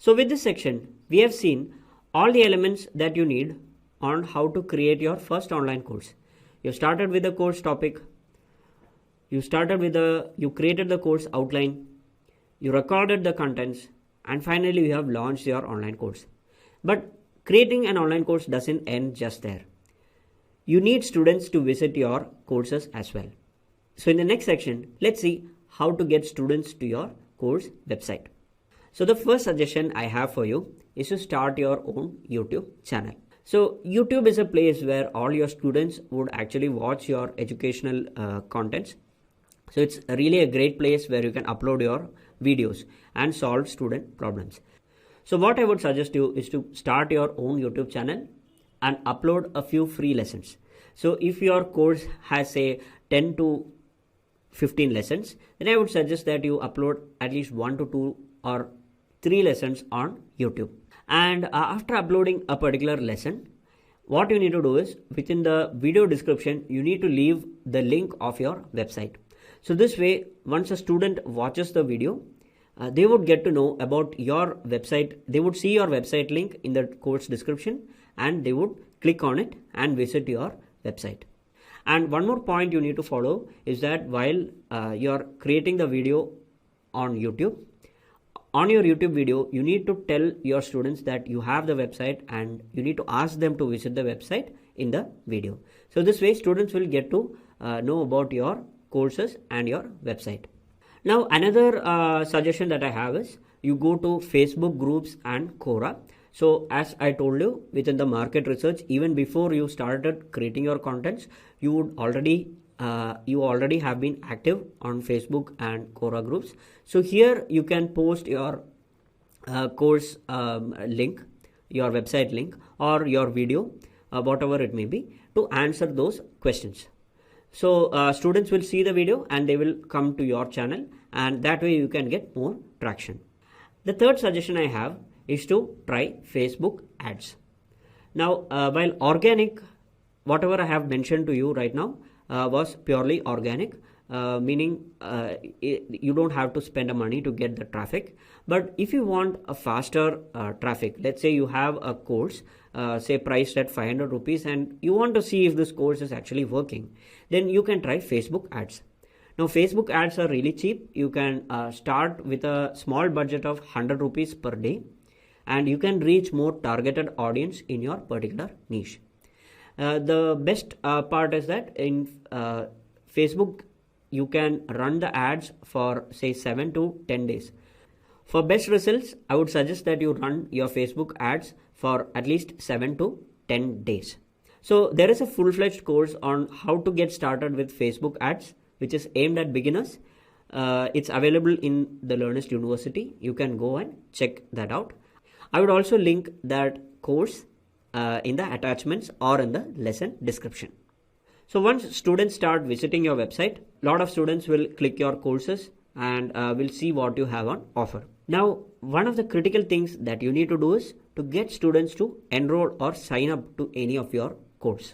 So with this section, we have seen all the elements that you need on how to create your first online course. You started with the course topic, you created the course outline, you recorded the contents, and finally you have launched your online course. But creating an online course doesn't end just there. You need students to visit your courses as well. So in the next section, let's see how to get students to your course website. So the first suggestion I have for you is to start your own YouTube channel. So YouTube is a place where all your students would actually watch your educational contents. So it's really a great place where you can upload your videos and solve student problems. So what I would suggest you is to start your own YouTube channel and upload a few free lessons. So if your course has say 10 to 15 lessons, then I would suggest that you upload at least 1 to 2 or 3 lessons on YouTube. And after uploading a particular lesson, what you need to do is within the video description, you need to leave the link of your website. So this way, once a student watches the video, they would get to know about your website. They would see your website link in the course description and they would click on it and visit your website. And one more point you need to follow is that while you're creating the video on YouTube, on your YouTube video, you need to tell your students that you have the website and you need to ask them to visit the website in the video. So this way students will get to know about your courses and your website. Now another suggestion that I have is you go to Facebook groups and Quora. So as I told you, within the market research, even before you started creating your contents, you already have been active on Facebook and Quora groups. So here you can post your course link, your website link, or your video, whatever it may be, to answer those questions. So students will see the video and they will come to your channel, and that way you can get more traction. The third suggestion I have is to try Facebook ads. Now while organic, whatever I have mentioned to you right now was purely organic, meaning you don't have to spend a money to get the traffic. But if you want a faster traffic, let's say you have a course say priced at 500 rupees and you want to see if this course is actually working, then you can try Facebook ads. Now Facebook ads are really cheap. You can start with a small budget of 100 rupees per day and you can reach more targeted audience in your particular niche. The best part is that in Facebook you can run the ads for say 7 to 10 days. For best results, I would suggest that you run your Facebook ads for at least 7 to 10 days. So there is a full-fledged course on how to get started with Facebook ads, which is aimed at beginners. It's available in the Learnyst University. You can go and check that out. I would also link that course in the attachments or in the lesson description. So once students start visiting your website, a lot of students will click your courses and will see what you have on offer. Now, one of the critical things that you need to do is to get students to enroll or sign up to any of your course.